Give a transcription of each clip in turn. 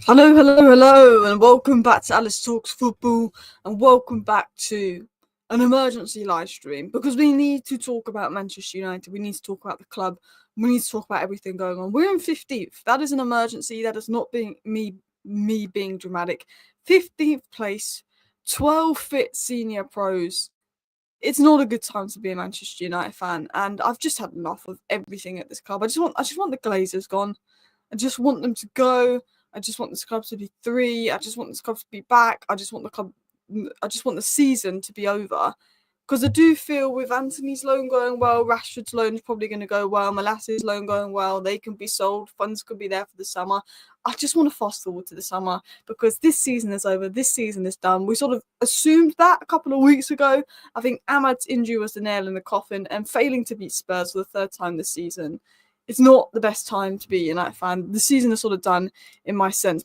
Hello, hello, hello, and welcome back to Alice Talks Football, and welcome back to an emergency live stream, because we need to talk about Manchester United, we need to talk about the club, we need to talk about everything going on. We're in 15th, that is an emergency, that is not being me being dramatic. 15th place, 12 fit senior pros. It's not a good time to be a Manchester United fan, and I've just had enough of everything at this club. I just want the Glazers gone. I just want them to go. I just want this club to be three. I just want this club to be back. I just want the season to be over. Because I do feel with Anthony's loan going well, Rashford's loan is probably going to go well, Malassi's loan going well, they can be sold, funds could be there for the summer. I just want to fast forward to the summer because this season is over, this season is done. We sort of assumed that a couple of weeks ago. I think Ahmad's injury was the nail in the coffin, and failing to beat Spurs for the third time this season, it's not the best time to be a United fan. The season is sort of done in my sense,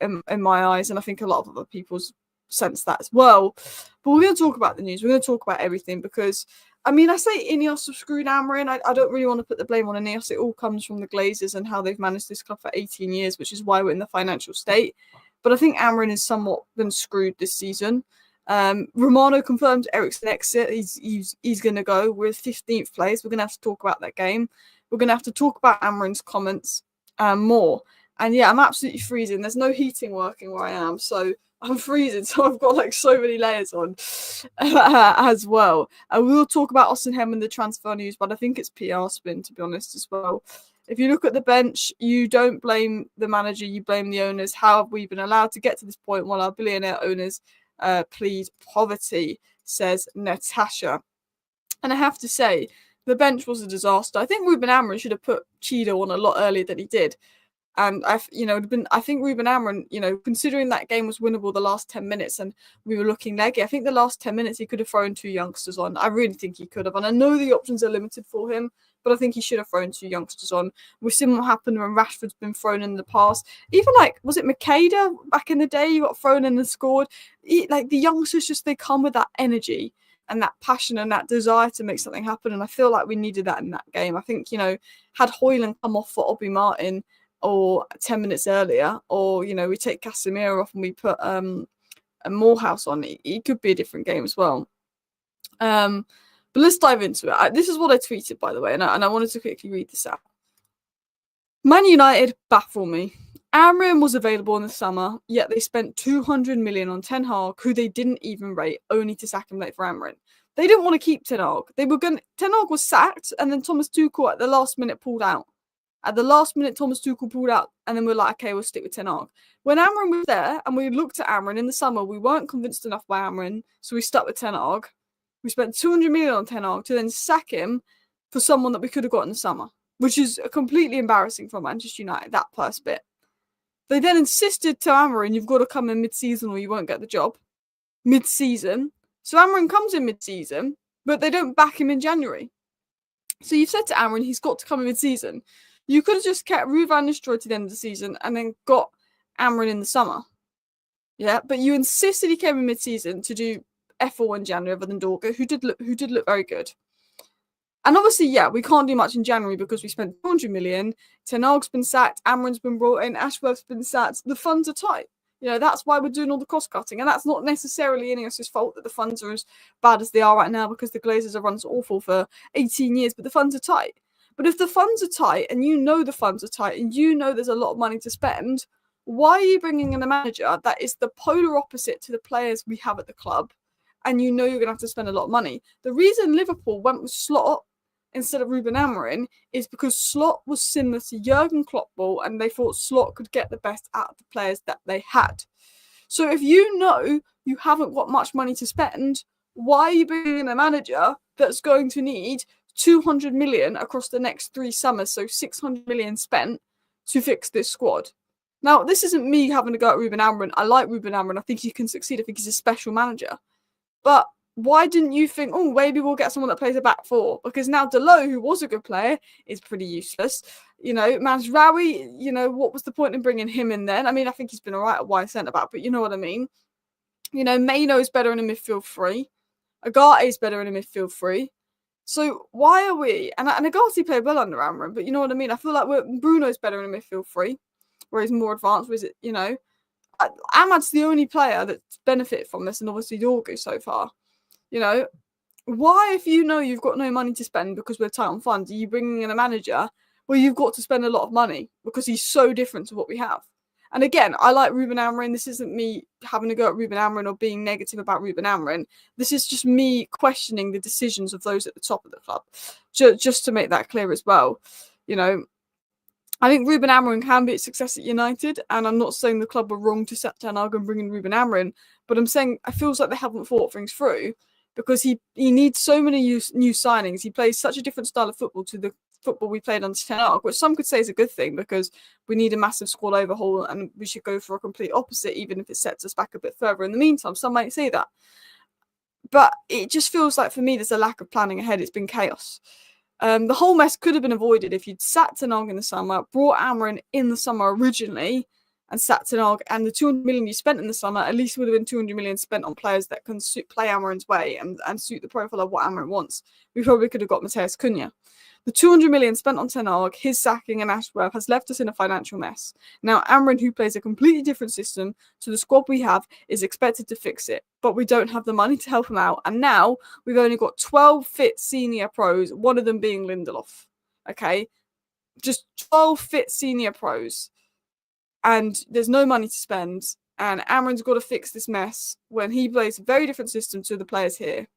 in my eyes, and I think a lot of other people's sense that as well. But we're going to talk about the news. We're going to talk about everything because, I mean, I say Ineos have screwed Amorim. I don't really want to put the blame on Ineos. It all comes from the Glazers and how they've managed this club for 18 years, which is why we're in the financial state. But I think Amorim has somewhat been screwed this season. Romano confirmed Erisken exit. He's going to go. We're 15th place. We're going to have to talk about that game. We're going to have to talk about Amorim's comments more. And yeah, I'm absolutely freezing. There's no heating working where I am, so I'm freezing. So I've got like so many layers on as well. And we'll talk about Osimhen and the transfer news, but I think it's PR spin, to be honest, as well. If you look at the bench, you don't blame the manager, you blame the owners. How have we been allowed to get to this point while our billionaire owners plead poverty, says Natasha. And I have to say, the bench was a disaster. I think Ruben Amorim should have put Cheetah on a lot earlier than he did. And I think Ruben Amorim, considering that game was winnable the last 10 minutes and we were looking leggy, I think the last 10 minutes he could have thrown two youngsters on. I really think he could have. And I know the options are limited for him, but I think he should have thrown two youngsters on. We've seen what happened when Rashford's been thrown in the past. Even was it Makeda back in the day? You got thrown in and scored. The youngsters they come with that energy and that passion and that desire to make something happen. And I feel like we needed that in that game. I think, had Højlund come off for Obi Martin or 10 minutes earlier, or, we take Casemiro off and we put a Morehouse on, it could be a different game as well. But let's dive into it. This is what I tweeted, by the way, and I wanted to quickly read this out. Man United baffle me. Amorim was available in the summer, yet they spent 200 million on Ten Hag, who they didn't even rate, only to sack him late for Amorim. They didn't want to keep Ten Hag. Ten Hag was sacked, and then Thomas Tuchel at the last minute pulled out. At the last minute, Thomas Tuchel pulled out, and then we're like, okay, we'll stick with Ten Hag. When Amorim was there, and we looked at Amorim in the summer, we weren't convinced enough by Amorim, so we stuck with Ten Hag. We spent 200 million on Ten Hag to then sack him for someone that we could have got in the summer, which is completely embarrassing for Manchester United, that first bit. They then insisted to Amorim, you've got to come in mid-season or you won't get the job. Mid-season. So Amorim comes in mid-season, but they don't back him in January. So you've said to Amorim, he's got to come in mid-season. You could have just kept Ruud van Nistelrooy to the end of the season and then got Amorim in the summer. Yeah, but you insisted he came in mid-season to do F4 in January other than Dorga, who did look very good. And obviously, yeah, we can't do much in January because we spent 200 million. Ten Hag's been sacked, Amorim's been brought in, Ashworth's been sacked. The funds are tight. That's why we're doing all the cost cutting. And that's not necessarily Ineos' fault that the funds are as bad as they are right now because the Glazers have run so awful for 18 years, but the funds are tight. But if the funds are tight and the funds are tight and there's a lot of money to spend, why are you bringing in a manager that is the polar opposite to the players we have at the club and you're going to have to spend a lot of money? The reason Liverpool went with Slot instead of Ruben Amorim is because Slot was similar to Jurgen Klopp and they thought Slot could get the best out of the players that they had. So if you haven't got much money to spend, why are you bringing in a manager that's going to need 200 million across the next 3 summers, so 600 million spent to fix this squad? Now, this isn't me having to go at Ruben Amorim. I like Ruben Amorim. I think he can succeed. I think he's a special manager. But why didn't you think, maybe we'll get someone that plays a back four? Because now Dalot, who was a good player, is pretty useless. Mazraoui, what was the point in bringing him in then? I mean, I think he's been all right at wide centre-back, but you know what I mean. Maino's better in a midfield three. Agate's better in a midfield three. So why are we... And Agati played well under Amorim, but you know what I mean? I feel like Bruno's better in a midfield three. where he's more advanced, where is it, Ahmad's the only player that's benefited from this, and obviously Dorgu so far. Why, if you know you've got no money to spend because we're tight on funds, are you bringing in a manager where you've got to spend a lot of money because he's so different to what we have? And again, I like Ruben Amorim. This isn't me having a go at Ruben Amorim or being negative about Ruben Amorim. This is just me questioning the decisions of those at the top of the club. Just to make that clear as well. I think Ruben Amorim can be a success at United, and I'm not saying the club were wrong to set Ten Hag and bring in Ruben Amorim, but I'm saying it feels like they haven't thought things through because he needs so many new signings. He plays such a different style of football to the football we played under Ten Hag, which some could say is a good thing because we need a massive squad overhaul and we should go for a complete opposite, even if it sets us back a bit further in the meantime. Some might say that. But it just feels like, for me, there's a lack of planning ahead. It's been chaos. The whole mess could have been avoided if you'd sat Ten Hag in the summer, brought Amorim in the summer originally, and sat Ten Hag, and the 200 million you spent in the summer at least would have been 200 million spent on players that can play Amorim's way and suit the profile of what Amorim wants. We probably could have got Mateus Cunha. The 200 million spent on Ten Hag, his sacking and Ashworth has left us in a financial mess. Now, Amorim, who plays a completely different system to the squad we have, is expected to fix it, but we don't have the money to help him out. And now we've only got 12 fit senior pros, one of them being Lindelof. Okay? Just 12 fit senior pros. And there's no money to spend. And Amorim's got to fix this mess when he plays a very different system to the players here.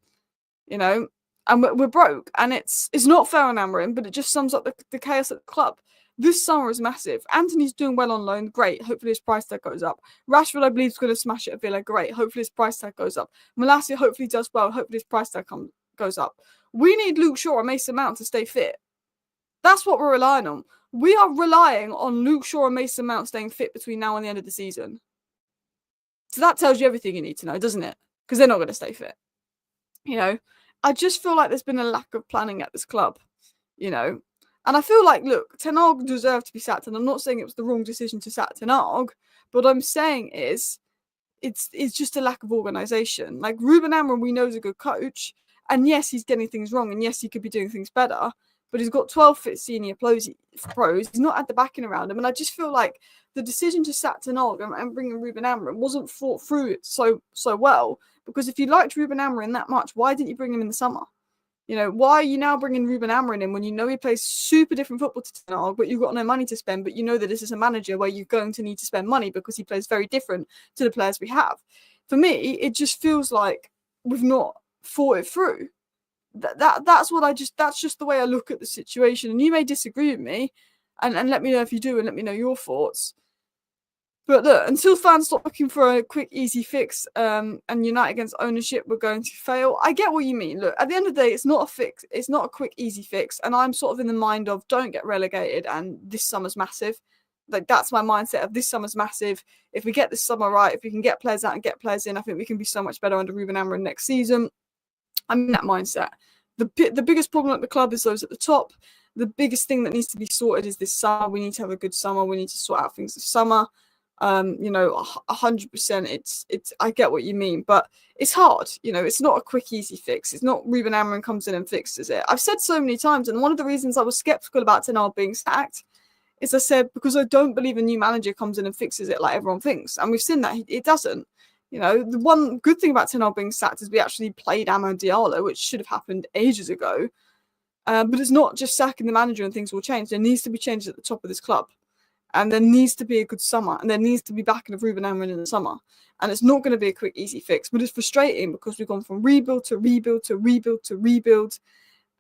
And we're broke, and it's not fair on Amorim, but it just sums up the chaos at the club. This summer is massive. Anthony's doing well on loan, great. Hopefully his price tag goes up. Rashford, I believe, is going to smash it at Villa, great. Hopefully his price tag goes up. Malacia hopefully does well. Hopefully his price tag goes up. We need Luke Shaw and Mason Mount to stay fit. That's what we're relying on. We are relying on Luke Shaw and Mason Mount staying fit between now and the end of the season. So that tells you everything you need to know, doesn't it? Because they're not going to stay fit. I just feel like there's been a lack of planning at this club, And I feel like, look, Ten Hag deserved to be sacked, and I'm not saying it was the wrong decision to sack Ten Hag, but what I'm saying is it's just a lack of organisation. Like, Ruben Amorim, we know, is a good coach, and yes, he's getting things wrong, and yes, he could be doing things better, but he's got 12 fit senior pros. He's not had the backing around him, and I just feel like the decision to sack Ten Hag and bring in Ruben Amorim wasn't thought through so well. Because if you liked Ruben Amorim that much, why didn't you bring him in the summer? Why are you now bringing Ruben Amorim in when you know he plays super different football to Ten Hag, but you've got no money to spend, but you know that this is a manager where you're going to need to spend money because he plays very different to the players we have. For me, it just feels like we've not thought it through. That's just the way I look at the situation. And you may disagree with me, and let me know if you do, and let me know your thoughts. But look, until fans stop looking for a quick, easy fix and unite against ownership, we're going to fail. I get what you mean. Look, at the end of the day, it's not a fix. It's not a quick, easy fix. And I'm sort of in the mind of don't get relegated and this summer's massive. Like, that's my mindset of this summer's massive. If we get this summer right, if we can get players out and get players in, I think we can be so much better under Ruben Amorim next season. I'm in that mindset. The biggest problem at the club is those at the top. The biggest thing that needs to be sorted is this summer. We need to have a good summer. We need to sort out things this summer. 100%. It's. I get what you mean, but it's hard. It's not a quick, easy fix. It's not Ruben Amorim comes in and fixes it. I've said so many times, and one of the reasons I was skeptical about Ten Hag being sacked is I said because I don't believe a new manager comes in and fixes it like everyone thinks, and we've seen that it doesn't. The one good thing about Ten Hag being sacked is we actually played Amad Diallo, which should have happened ages ago. But it's not just sacking the manager and things will change. There needs to be changes at the top of this club. And there needs to be a good summer. And there needs to be backing of Ruben Amorim in the summer. And it's not going to be a quick, easy fix. But it's frustrating because we've gone from rebuild to rebuild to rebuild to rebuild.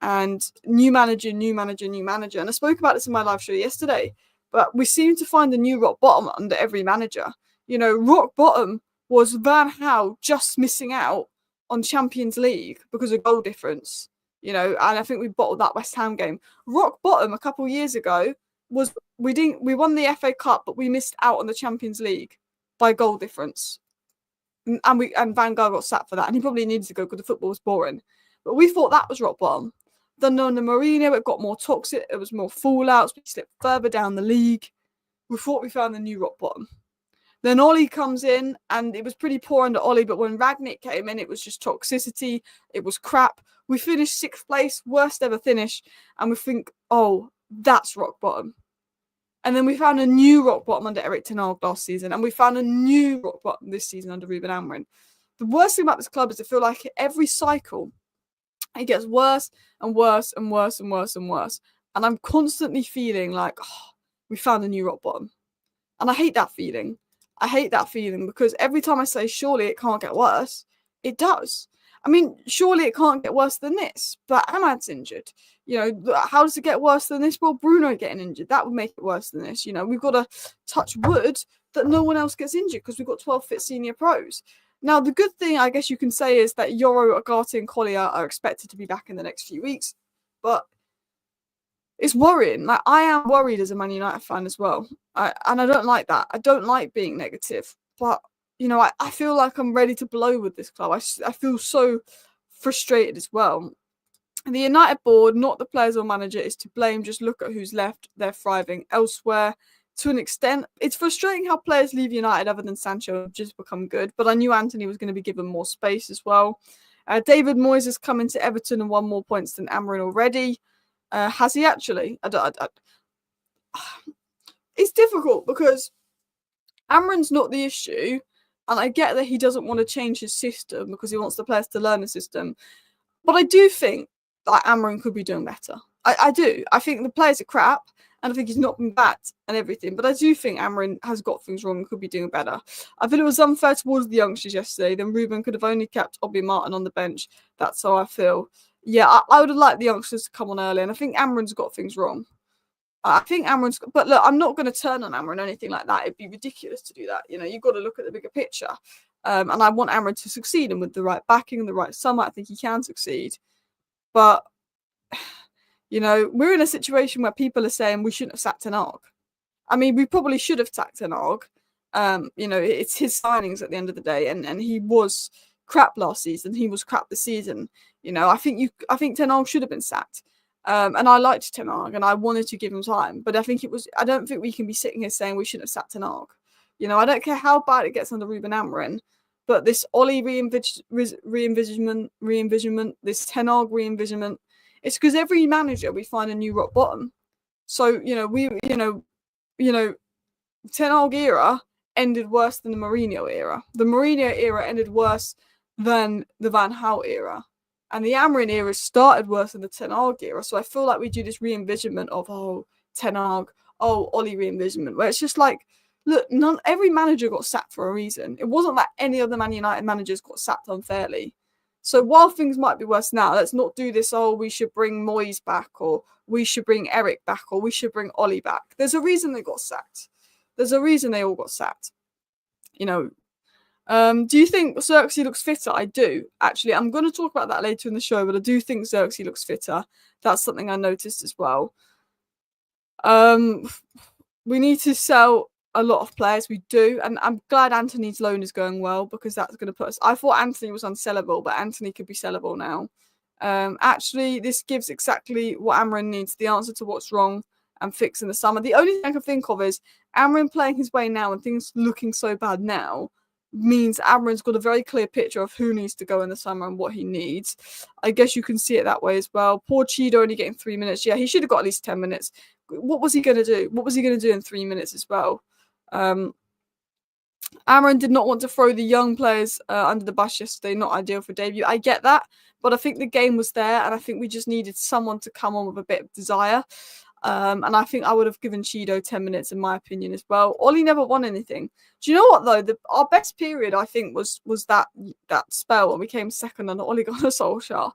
And new manager. And I spoke about this in my live show yesterday. But we seem to find a new rock bottom under every manager. Rock bottom was Van Gaal just missing out on Champions League because of goal difference. And I think we bottled that West Ham game. Rock bottom a couple of years ago was we won the FA Cup, but we missed out on the Champions League by goal difference. And Van Gaal got sacked for that, and he probably needed to go because the football was boring. But we thought that was rock bottom. Then under Mourinho, it got more toxic. It was more fallouts. We slipped further down the league. We thought we found the new rock bottom. Then Ollie comes in, and it was pretty poor under Ollie, but when Ragnick came in, it was just toxicity. It was crap. We finished 6th place, worst ever finish, and we think, oh, that's rock bottom. And then we found a new rock bottom under Erik ten Hag last season, and we found a new rock bottom this season under Ruben Amorim. The worst thing about this club is I feel like every cycle, it gets worse and worse and worse and worse and worse. And I'm constantly feeling like, oh, we found a new rock bottom. And I hate that feeling. I hate that feeling because every time I say, surely it can't get worse, it does. I mean, surely it can't get worse than this, but Ahmad's injured. You know, how does it get worse than this? Well, Bruno getting injured, that would make it worse than this. You know, we've got to touch wood that no one else gets injured because we've got 12 fit senior pros. Now, the good thing, I guess you can say, is that Yoro, Agati and Collier are expected to be back in the next few weeks, but it's worrying. Like, I am worried as a Man United fan as well. And I don't like that. I don't like being negative. But, you know, I feel like I'm ready to blow with this club. I feel so frustrated as well. And the United board, not the players or manager, is to blame. Just look at who's left. They're thriving elsewhere. To an extent, it's frustrating how players leave United other than Sancho have just become good. But I knew Anthony was going to be given more space as well. David Moyes has come into Everton and won more points than Amorim already. Has he actually? It's difficult because Amorim's not the issue, and I get that he doesn't want to change his system because he wants the players to learn the system. But I do think that Amorim could be doing better. I do. I think the players are crap, and I think he's not been backed and everything. But I do think Amorim has got things wrong and could be doing better. I feel it was unfair towards the youngsters yesterday. Then Ruben could have only kept Obi Martin on the bench. That's how I feel. Yeah, I would have liked the youngsters to come on early, and I think Amorim's got things wrong. I think Amorim's, but look, I'm not going to turn on Amorim or anything like that. It'd be ridiculous to do that. You know, you've got to look at the bigger picture. And I want Amorim to succeed, and with the right backing and the right summer, I think he can succeed. But, you know, we're in a situation where people are saying we shouldn't have sacked ten Hag. I mean, we probably should have sacked ten Hag. You know, it's his signings at the end of the day, and he was crap last season. He was crap this season. You know, I think ten Hag should have been sacked. And I liked ten Hag, and I wanted to give him time. But I don't think we can be sitting here saying we shouldn't have sacked ten Hag. You know, I don't care how bad it gets under Ruben Amorim, but this Ollie re-envisionment, this ten Hag re-envisionment, it's because every manager we find a new rock bottom. So, you know, ten Hag era ended worse than the Mourinho era. The Mourinho era ended worse than the Van Gaal era. And the Amorim era started worse than the Ten Hag era. So I feel like we do this re-envisionment of, Ten Hag, Ollie re-envisionment, where it's just like, look, every manager got sacked for a reason. It wasn't that any other Man United managers got sacked unfairly. So while things might be worse now, let's not do this, we should bring Moyes back, or we should bring Eric back, or we should bring Ollie back. There's a reason they got sacked. There's a reason they all got sacked. You know, do you think Xerxes looks fitter? I do. Actually, I'm going to talk about that later in the show, but I do think Xerxes looks fitter. That's something I noticed as well. We need to sell a lot of players. We do. And I'm glad Anthony's loan is going well, because that's going to put us... I thought Anthony was unsellable, but Anthony could be sellable now. Actually, this gives exactly what Amorim needs, the answer to what's wrong and fix in the summer. The only thing I can think of is Amorim playing his way now and things looking so bad now means Amorim's got a very clear picture of who needs to go in the summer and what he needs. I guess you can see it that way as well. Poor Cheeto only getting 3 minutes. Yeah, he should have got at least 10 minutes. What was he going to do? What was he going to do in 3 minutes as well? Amorim did not want to throw the young players under the bus yesterday. Not ideal for debut. I get that, but I think the game was there, and I think we just needed someone to come on with a bit of desire. And I think I would have given Cheeto 10 minutes, in my opinion, as well. Ollie never won anything. Do you know what, though? Our best period, I think, was that spell when we came second under Ole Gunnar Solskjaer.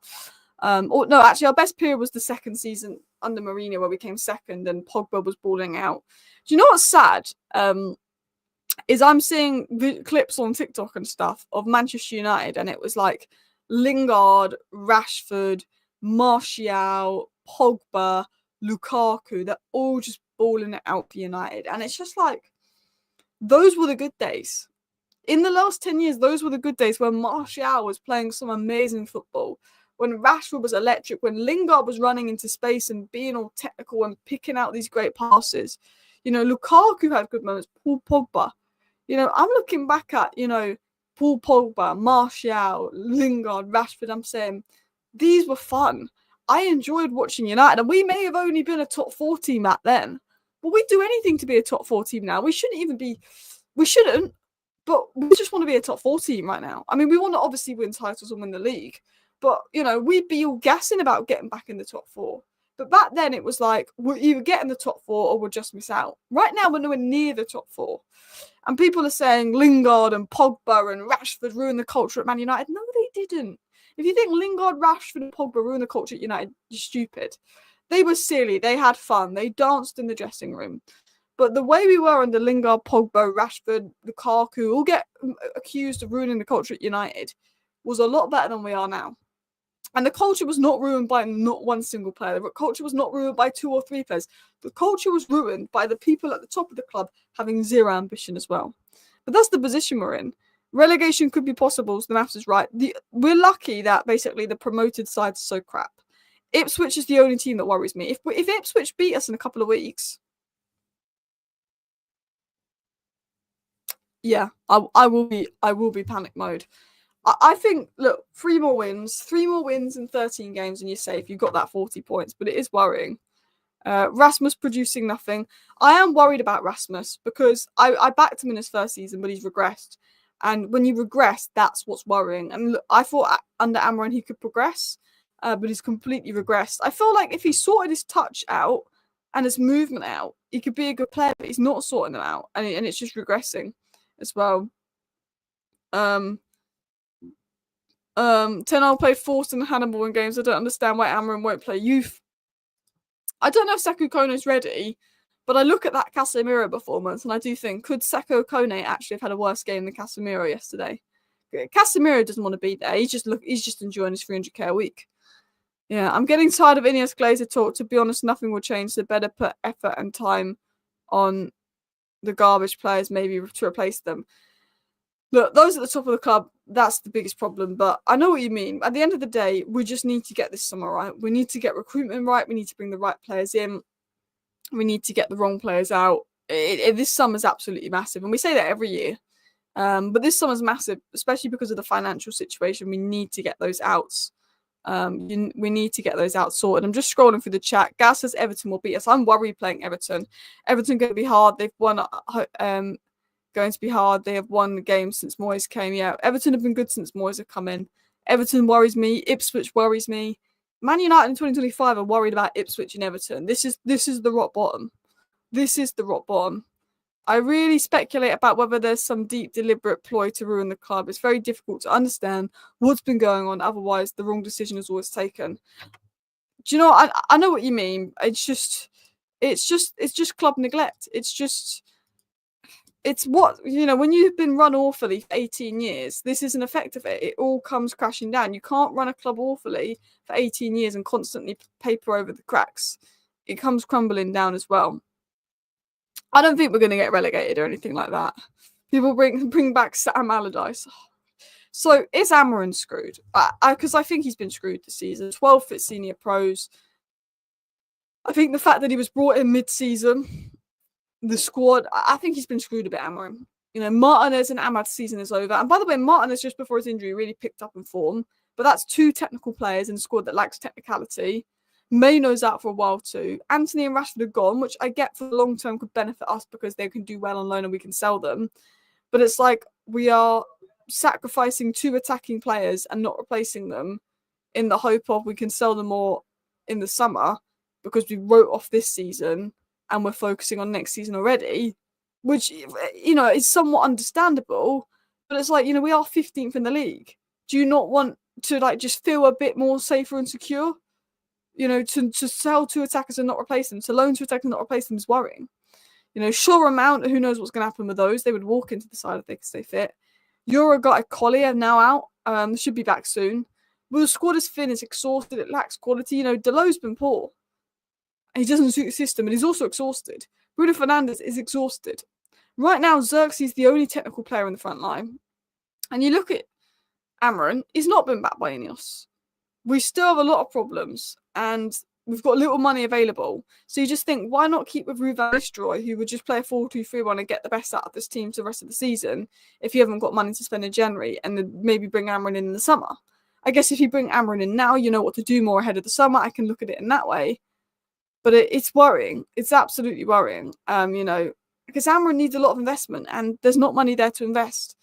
No, actually, our best period was the second season under Mourinho, where we came second and Pogba was balling out. Do you know what's sad? Is I'm seeing clips on TikTok and stuff of Manchester United, and it was like Lingard, Rashford, Martial, Pogba, Lukaku, they're all just balling it out for United. And it's just like, those were the good days. In the last 10 years, those were the good days when Martial was playing some amazing football, when Rashford was electric, when Lingard was running into space and being all technical and picking out these great passes. You know, Lukaku had good moments, Paul Pogba. You know, I'm looking back at, Paul Pogba, Martial, Lingard, Rashford, I'm saying, these were fun. I enjoyed watching United, and we may have only been a top 4 team back then, Well, we do anything to be a top 4 team now. We shouldn't, but we just want to be a top 4 team right now. I mean, we want to obviously win titles and win the league, but, we'd be all gassing about getting back in the top 4. But back then it was like, we'll either get in the top 4 or we'll just miss out. Right now we're nowhere near the top 4. And people are saying Lingard and Pogba and Rashford ruined the culture at Man United. No, they didn't. If you think Lingard, Rashford and Pogba ruined the culture at United, you're stupid. They were silly. They had fun. They danced in the dressing room. But the way we were under Lingard, Pogba, Rashford, Lukaku, all get accused of ruining the culture at United, was a lot better than we are now. And the culture was not ruined by not one single player. The culture was not ruined by 2 or 3 players. The culture was ruined by the people at the top of the club having zero ambition as well. But that's the position we're in. Relegation could be possible, so the maths is right. We're lucky that basically the promoted side's so crap. Ipswich is the only team that worries me. If Ipswich beat us in a couple of weeks, yeah, I will be panic mode. I think, look, 3 more wins in 13 games and you're safe. You've got that 40 points, but it is worrying. Rasmus producing nothing. I am worried about Rasmus because I backed him in his first season, but he's regressed. And when you regress, that's what's worrying. And look, I thought under Amorim he could progress, but he's completely regressed. I feel like if he sorted his touch out and his movement out, he could be a good player, but he's not sorting them out, and it's just regressing as well. Tenal played Force and Hannibal in games. I don't understand why Amorim won't play youth. I don't know if Sekou Kone's ready, but I look at that Casemiro performance and I do think, could Sekou Kone actually have had a worse game than Casemiro yesterday? Casemiro doesn't want to be there. He's just enjoying his 300k a week. Yeah, I'm getting tired of Ineos Glazer talk. To be honest, nothing will change. So better put effort and time on the garbage players, maybe to replace them. Look, those at the top of the club, that's the biggest problem. But I know what you mean. At the end of the day, we just need to get this summer right. We need to get recruitment right. We need to bring the right players in. We need to get the wrong players out. This summer's absolutely massive. And we say that every year. But this summer's massive, especially because of the financial situation. We need to get those outs. We need to get those out sorted. I'm just scrolling through the chat. Gaz says Everton will beat us. I'm worried playing Everton. Everton going to be hard. They've won... going to be hard. They have won the game since Moyes came. Yeah, Everton have been good since Moyes have come in. Everton worries me. Ipswich worries me. Man United in 2025 are worried about Ipswich and Everton. This is the rock bottom. This is the rock bottom. I really speculate about whether there's some deep, deliberate ploy to ruin the club. It's very difficult to understand what's been going on. Otherwise, the wrong decision is always taken. Do you know? I know what you mean. It's just club neglect. It's what, when you've been run awfully for 18 years, this is an effect of it. It all comes crashing down. You can't run a club awfully for 18 years and constantly paper over the cracks. It comes crumbling down as well. I don't think we're going to get relegated or anything like that. People bring back Sam Allardyce. So is Amorim screwed? Because I think he's been screwed this season. 12 fit senior pros. I think the fact that he was brought in mid-season... The squad, I think he's been screwed a bit, Amorim. Martinez and Ahmad's season is over. And by the way, Martinez, just before his injury, really picked up in form. But that's 2 technical players in a squad that lacks technicality. Mayno's out for a while too. Anthony and Rashford are gone, which I get for the long term could benefit us because they can do well on loan and we can sell them. But it's like we are sacrificing 2 attacking players and not replacing them in the hope of we can sell them more in the summer because we wrote off this season and we're focusing on next season already, which, is somewhat understandable. But it's like, we are 15th in the league. Do you not want to, just feel a bit more safer and secure? To sell 2 attackers and not replace them, to loan 2 attackers and not replace them is worrying. Sure amount, who knows what's going to happen with those? They would walk into the side if they could stay fit. Euro got a Collier now out. Should be back soon. But the squad is thin, it's exhausted, it lacks quality. Delo's been poor. He doesn't suit the system, and he's also exhausted. Bruno Fernandes is exhausted. Right now, Xerxes is the only technical player in the front line. And you look at Amorim, he's not been backed by Ineos. We still have a lot of problems, and we've got little money available. So you just think, why not keep with Ruvan Nistelrooy, who would just play a 4-2-3-1 and get the best out of this team for the rest of the season if you haven't got money to spend in January, and then maybe bring Amorim in the summer. I guess if you bring Amorim in now, you know what to do more ahead of the summer. I can look at it in that way. But it's worrying. It's absolutely worrying. Because Amorim needs a lot of investment, and there's not money there to invest.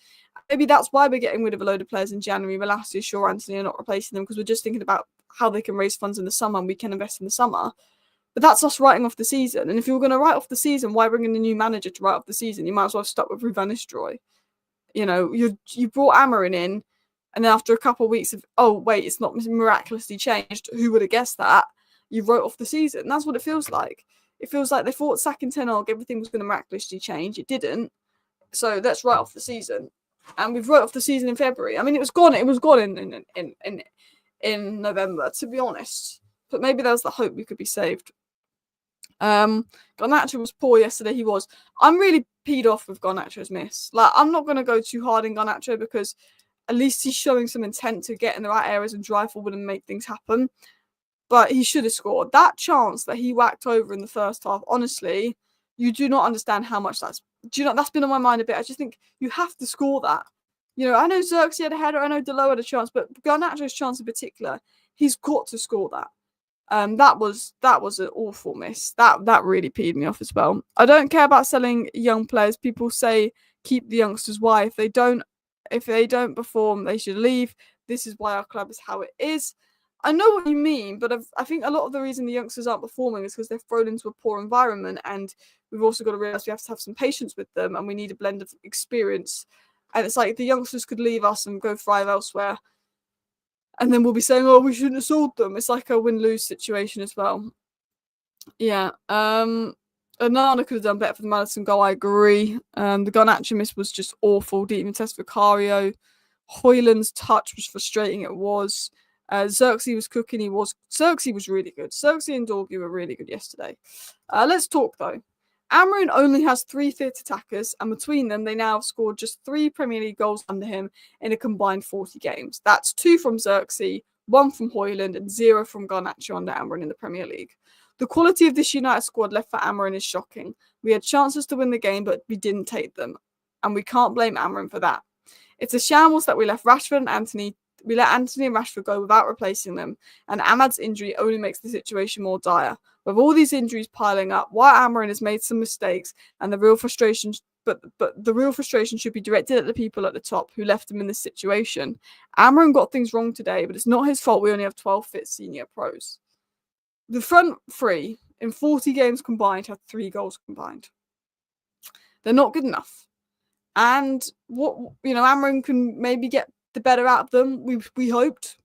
Maybe that's why we're getting rid of a load of players in January. Malacia, Shaw, Anthony are not replacing them because we're just thinking about how they can raise funds in the summer and we can invest in the summer. But that's us writing off the season. And if you were going to write off the season, why bring in a new manager to write off the season? You might as well have stuck with Ruben Nistelrooy. You brought Amorim in, and then after a couple of weeks of, oh, wait, it's not miraculously changed. Who would have guessed that? You wrote off the season. That's what it feels like. It feels like they thought sacking Ten Hag, everything was going to miraculously change. It didn't. So let's write off the season. And we've wrote off the season in February. I mean, it was gone. It was gone in November, to be honest. But maybe that was the hope we could be saved. Garnacho was poor yesterday. He was. I'm really peed off with Garnacho's miss. Like, I'm not going to go too hard in Garnacho because at least he's showing some intent to get in the right areas and drive forward and make things happen. But he should have scored. That chance that he whacked over in the first half, honestly, you do not understand how much that's been on my mind a bit. I just think you have to score that. I know Xerxes had a header, I know Delo had a chance, but Garnacho's chance in particular, he's got to score that. That was an awful miss. That really peed me off as well. I don't care about selling young players. People say keep the youngsters. Why? If they don't perform, they should leave. This is why our club is how it is. I know what you mean, but I think a lot of the reason the youngsters aren't performing is because they're thrown into a poor environment, and we've also got to realise we have to have some patience with them, and we need a blend of experience. And it's like the youngsters could leave us and go thrive elsewhere, and then we'll be saying, oh, we shouldn't have sold them. It's like a win-lose situation as well. Yeah. Onana could have done better for the Maddison goal, I agree. The Garnacho miss was just awful. Didn't even test Vicario. Højlund's touch was frustrating, it was. Xerxes was cooking, Xerxes was really good. Xerxes and Dorgu were really good yesterday. Let's talk, though. Amorim only has 3 fit attackers, and between them, they now have scored just 3 Premier League goals under him in a combined 40 games. That's 2 from Xerxes, 1 from Højlund, and 0 from Garnacho under Amorim in the Premier League. The quality of this United squad left for Amorim is shocking. We had chances to win the game, but we didn't take them, and we can't blame Amorim for that. It's a shambles that we let Anthony and Rashford go without replacing them, and Ahmad's injury only makes the situation more dire. With all these injuries piling up, while Amorim has made some mistakes, and the real frustration should be directed at the people at the top who left him in this situation. Amorim got things wrong today, but it's not his fault we only have 12 fit senior pros. The front 3 in 40 games combined had 3 goals combined. They're not good enough. And Amorim can maybe get the better out of them. We hoped,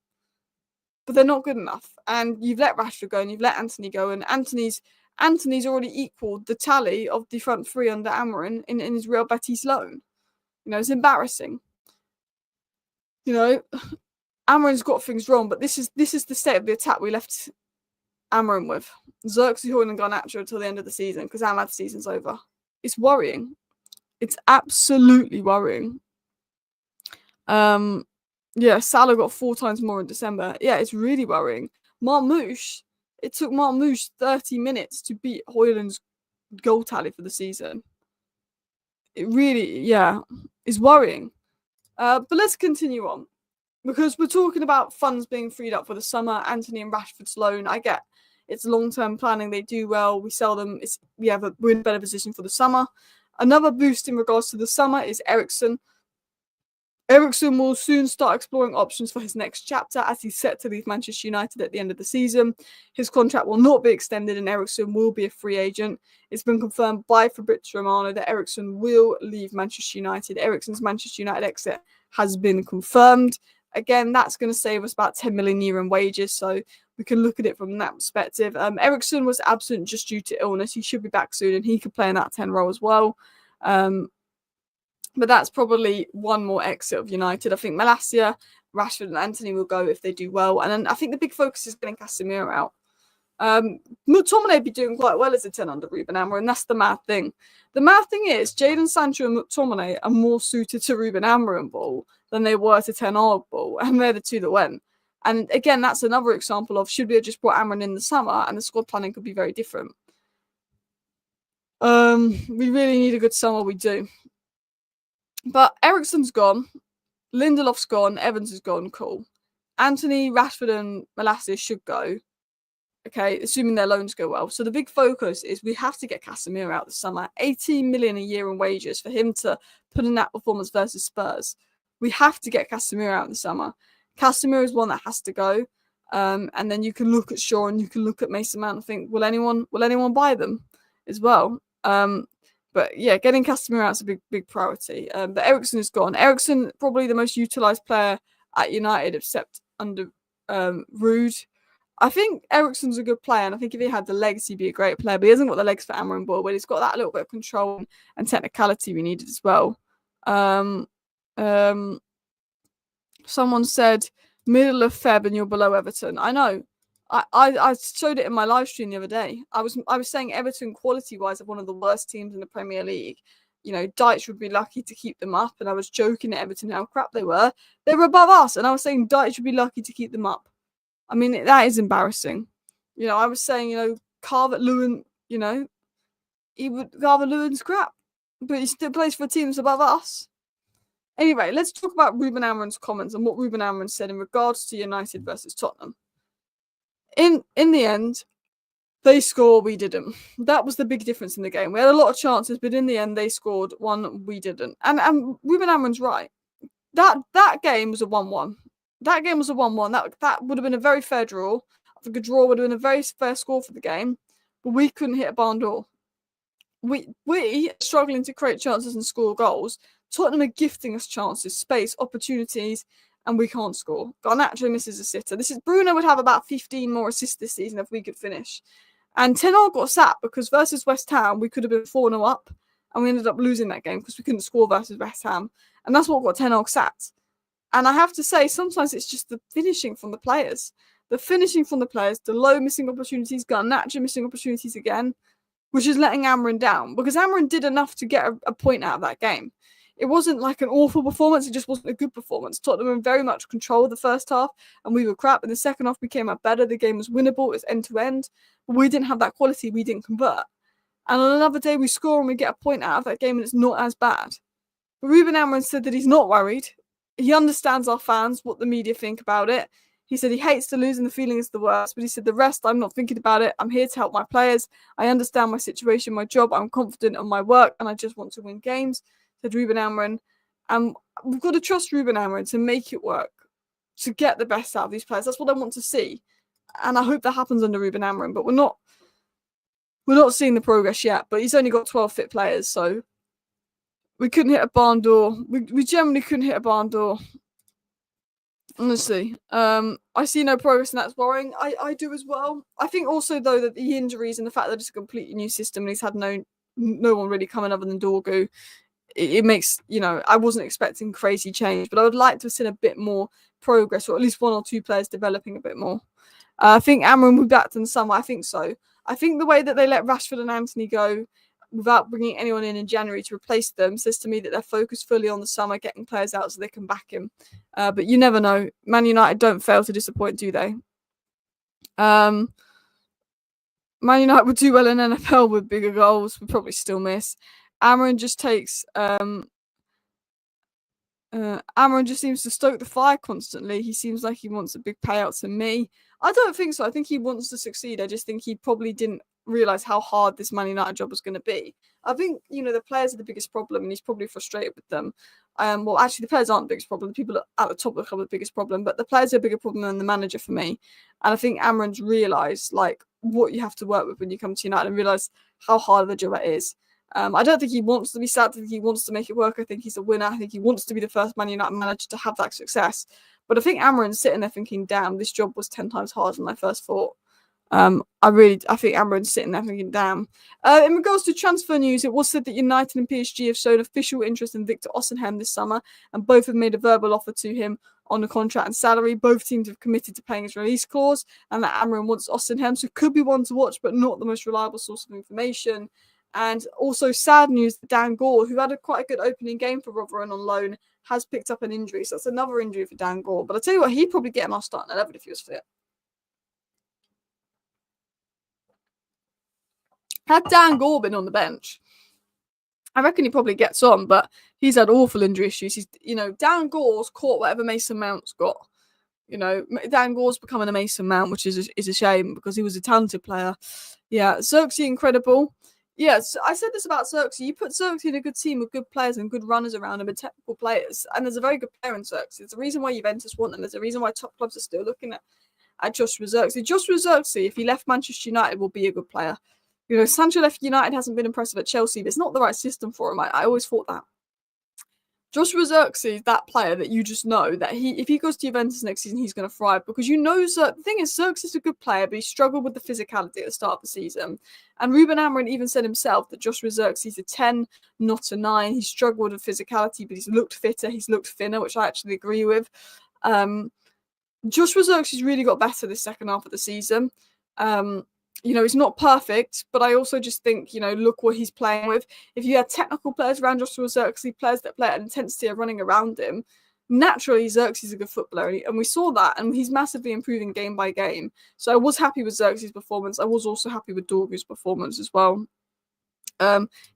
but they're not good enough. And you've let Rashford go, and you've let Anthony go, and Anthony's already equalled the tally of the front 3 under Amorim in his Real Betis loan. It's embarrassing. Amorim's got things wrong, but this is the state of the attack we left Amorim with. Xerxes, Højlund, and Garnacho until the end of the season, because Ahmad's season's over. It's worrying. It's absolutely worrying. Salah got 4 times more in December. Yeah, it's really worrying. It took Marmoush 30 minutes to beat Højlund's goal tally for the season. It really, is worrying. But let's continue on, because we're talking about funds being freed up for the summer. Anthony and Rashford's loan, I get it's long-term planning. They do well. We sell them. We're in a better position for the summer. Another boost in regards to the summer is Erisken. Erisken will soon start exploring options for his next chapter, as he's set to leave Manchester United at the end of the season. His contract will not be extended, and Erisken will be a free agent. It's been confirmed by Fabrizio Romano that Erisken will leave Manchester United. Eriksen's Manchester United exit has been confirmed. Again, that's going to save us about 10 million euro in wages, so we can look at it from that perspective. Erisken was absent just due to illness. He should be back soon, and he could play in that 10 role as well. But that's probably one more exit of United. I think Malacia, Rashford, and Anthony will go if they do well. And then I think the big focus is getting Casemiro out. McTominay be doing quite well as a 10 under Ruben Amorim, and that's the mad thing. The mad thing is Jadon Sancho and McTominay are more suited to Ruben Amorim ball than they were to Ten Hag ball, and they're the 2 that went. And again, that's another example of should we have just brought Amorim in the summer, and the squad planning could be very different. We really need a good summer, we do. But Eriksen's gone, Lindelof's gone, Evans is gone, cool. Anthony, Rashford, and Malacia should go. Okay, assuming their loans go well. So the big focus is we have to get Casemiro out this summer. 18 million a year in wages for him to put in that performance versus Spurs. We have to get Casemiro out in the summer. Casemiro is one that has to go. And then you can look at Shaw and you can look at Mason Mount and think, will anyone buy them as well? But yeah, getting Casemiro out is a big priority. But Erisken is gone. Erisken, probably the most utilised player at United, except under Rude. I think Eriksen's a good player, and I think if he had the legs, he'd be a great player. But he hasn't got the legs for Amorim ball, but he's got that little bit of control and technicality we needed as well. Um, Someone said middle of Feb and you're below Everton. I know. I showed it in my live stream the other day. I was saying Everton quality wise are one of the worst teams in the Premier League. You know, Dyche would be lucky to keep them up, and I was joking at Everton how crap they were. They were above us, and I was saying Dyche would be lucky to keep them up. I mean, that is embarrassing. You know, I was saying, Calvert-Lewin, Calvert-Lewin's crap, but he still plays for teams above us. Anyway, let's talk about Ruben Amorim's comments and what Ruben Amorim said in regards to United versus Tottenham. In the end, they score, we didn't. That was the big difference in the game. We had a lot of chances, but in the end, they scored one, we didn't. And Ruben Amorim's right. That game was a 1-1. That game was a 1-1. That would have been a very fair draw. I think a draw would have been a very fair score for the game, but we couldn't hit a barn door. We are struggling to create chances and score goals. Tottenham are gifting us chances, space, opportunities, and we can't score. Garnacho misses a sitter. Bruno would have about 15 more assists this season if we could finish. And Ten Hag got sacked because versus West Ham, we could have been 4-0 up, and we ended up losing that game because we couldn't score versus West Ham. And that's what got Ten Hag sacked. And I have to say, sometimes it's just the finishing from the players. The finishing from the players, the low missing opportunities, Garnacho missing opportunities again, which is letting Amorim down. Because Amorim did enough to get a point out of that game. It wasn't like an awful performance, it just wasn't a good performance. Tottenham were very much control of the first half, and we were crap. In the second half, we came out better. The game was winnable, it was end-to-end. But we didn't have that quality, we didn't convert. And on another day, we score and we get a point out of that game, and it's not as bad. But Ruben Amorim said that he's not worried. He understands our fans, what the media think about it. He said he hates to lose and the feeling is the worst. But he said the rest, I'm not thinking about it. I'm here to help my players. I understand my situation, my job. I'm confident on my work and I just want to win games, said Ruben Amorim. And we've got to trust Ruben Amorim to make it work, to get the best out of these players. That's what I want to see. And I hope that happens under Ruben Amorim. But we're not seeing the progress yet. But he's only got 12 fit players, so we couldn't hit a barn door. We generally couldn't hit a barn door. Honestly. I see no progress, and that's worrying. I do as well. I think also, though, that the injuries and the fact that it's a completely new system and he's had no one really coming other than Dorgu, it makes, I wasn't expecting crazy change, but I would like to have seen a bit more progress, or at least one or two players developing a bit more. I think Amorim will be back in the summer. I think so. I think the way that they let Rashford and Antony go without bringing anyone in January to replace them says to me that they're focused fully on the summer, getting players out so they can back him. But you never know. Man United don't fail to disappoint, do they? Man United would do well in NFL with bigger goals. We'd probably still miss. Amorim just takes... Amorim just seems to stoke the fire constantly. He seems like he wants a big payout to me. I don't think so. I think he wants to succeed. I just think he probably didn't realise how hard this Man United job was going to be. I think, the players are the biggest problem, and he's probably frustrated with them. Well, actually, the players aren't the biggest problem. The people at the top of the club are the biggest problem, but the players are a bigger problem than the manager for me. And I think Amorim's realised, what you have to work with when you come to United, and realise how hard the job it is. I don't think he wants to be sad. I think he wants to make it work. I think he's a winner. I think he wants to be the first Man United manager to have that success. But I think Amorim's sitting there thinking, damn, this job was 10 times harder than I first thought. I think Amorim's sitting there thinking, damn. In regards to transfer news, it was said that United and PSG have shown official interest in Victor Osimhen this summer, and both have made a verbal offer to him on a contract and salary. Both teams have committed to paying his release clause, and that Amorim wants Osimhen, so could be one to watch, but not the most reliable source of information. And also sad news that Dan Gore, who had quite a good opening game for Rotherham on loan, has picked up an injury. So that's another injury for Dan Gore. But I tell you what, he'd probably get him our starting 11 if he was fit. Had Dan Gore been on the bench, I reckon he probably gets on, but he's had awful injury issues. Dan Gore's caught whatever Mason Mount's got. You know, Dan Gore's becoming a Mason Mount, which is a shame because he was a talented player. Yeah, Xerxes incredible. Yes, I said this about Xerxes. You put Xerxes in a good team with good players and good runners around him and technical players, and there's a very good player in Xerxes. There's a reason why Juventus want him. There's a reason why top clubs are still looking at Joshua Xerxes. Joshua Xerxes, if he left Manchester United, will be a good player. You know, Sancho left United, hasn't been impressive at Chelsea, but it's not the right system for him. I always thought that. Joshua Xerxes, that player that you just know that if he goes to Juventus next season, he's going to thrive because you know. The thing is, Xerxes is a good player, but he struggled with the physicality at the start of the season. And Ruben Amorim even said himself that Joshua Xerxes is a 10, not a 9. He struggled with physicality, but he's looked fitter, he's looked thinner, which I actually agree with. Joshua Xerxes really got better this second half of the season. You know, he's not perfect, but I also just think, you know, look what he's playing with. If you had technical players around Joshua Xerxes, players that play at an intensity of running around him, naturally Xerxes is a good footballer, and we saw that, and he's massively improving game by game. So I was happy with Xerxes' performance. I was also happy with Dorgu's performance as well.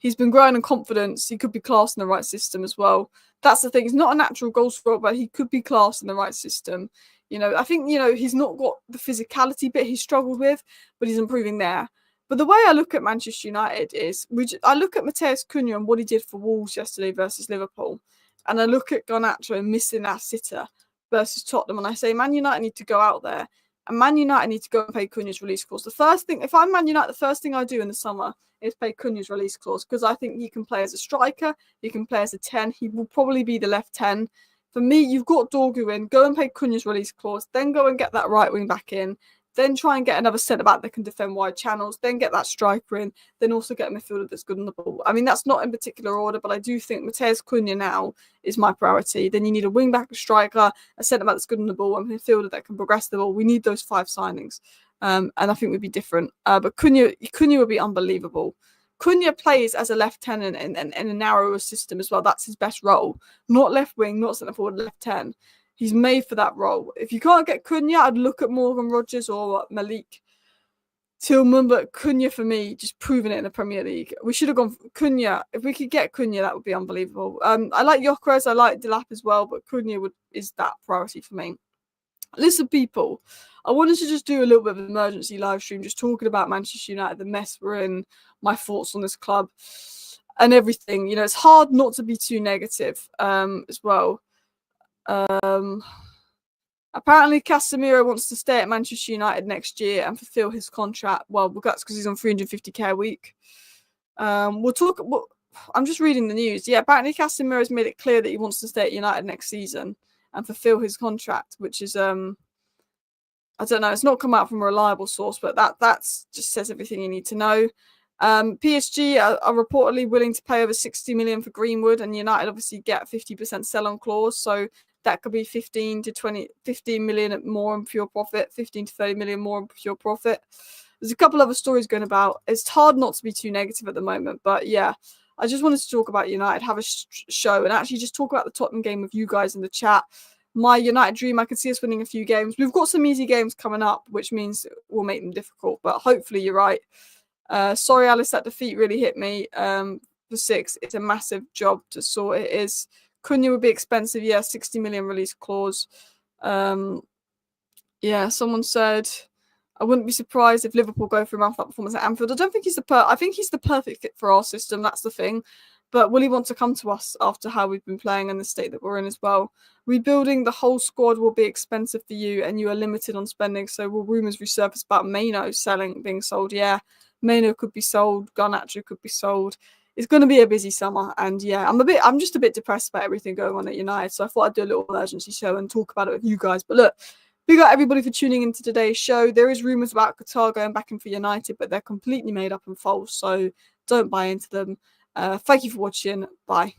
He's been growing in confidence. He could be classed in the right system as well. That's the thing. He's not a natural goal scorer, but he could be classed in the right system. You know, I think, you know, he's not got the physicality bit he struggled with, but he's improving there. But the way I look at Manchester United is, I look at Matheus Cunha and what he did for Wolves yesterday versus Liverpool, and I look at Garnacho missing that sitter versus Tottenham, and I say Man United need to go out there, and Man United need to go and pay Cunha's release clause. The first thing, if I'm Man United, the first thing I do in the summer is pay Cunha's release clause because I think he can play as a striker, he can play as a 10, he will probably be the left 10. For me, you've got Dorgu in, go and pay Cunha's release clause, then go and get that right wing back in, then try and get another centre back that can defend wide channels, then get that striker in, then also get a midfielder that's good on the ball. I mean, that's not in particular order, but I do think Matheus Cunha now is my priority. Then you need a wing back, a striker, a centre back that's good on the ball, and a midfielder that can progress the ball. We need those 5 signings, and I think we'd be different. But Cunha would be unbelievable. Cunha plays as a left 10 in a narrower system as well. That's his best role. Not left wing, not centre forward, left 10. He's made for that role. If you can't get Cunha, I'd look at Morgan Rogers or Malik Tillman, but Cunha for me, just proving it in the Premier League. We should have gone for Cunha. If we could get Cunha, that would be unbelievable. I like Gyökeres, I like Delap as well, but Cunha is that priority for me. Listen, people, I wanted to just do a little bit of an emergency live stream, just talking about Manchester United, the mess we're in, my thoughts on this club, and everything. You know, it's hard not to be too negative as well. Apparently, Casemiro wants to stay at Manchester United next year and fulfill his contract. Well, that's because he's on 350k a week. We'll talk. I'm just reading the news. Yeah, apparently Casemiro has made it clear that he wants to stay at United next season and fulfill his contract, which is I don't know. It's not come out from a reliable source, but that's just says everything you need to know. PSG are reportedly willing to pay over 60 million for Greenwood, and United obviously get 50% sell-on clause, so that could be 15 million more in pure profit, 15 to 30 million more in pure profit. There's a couple other stories going about. It's hard not to be too negative at the moment, but yeah, I just wanted to talk about United, have a show, and actually just talk about the Tottenham game with you guys in the chat. My United dream, I can see us winning a few games. We've got some easy games coming up, which means we'll make them difficult, but hopefully you're right. Sorry, Alice, that defeat really hit me. For 6, it's a massive job to sort. It is. Cunha would be expensive, yeah, 60 million release clause. Yeah, someone said, I wouldn't be surprised if Liverpool go for a that performance at Anfield. I don't think I think he's the perfect fit for our system. That's the thing. But will he want to come to us after how we've been playing and the state that we're in as well? Rebuilding the whole squad will be expensive for you, and you are limited on spending. So will rumours resurface about Maino being sold? Yeah, Maino could be sold. Garnacho could be sold. It's going to be a busy summer, and yeah, I'm just a bit depressed about everything going on at United. So I thought I'd do a little emergency show and talk about it with you guys. But look, big up everybody for tuning into today's show. There is rumours about Qatar going back in for United, but they're completely made up and false. So don't buy into them. Thank you for watching. Bye.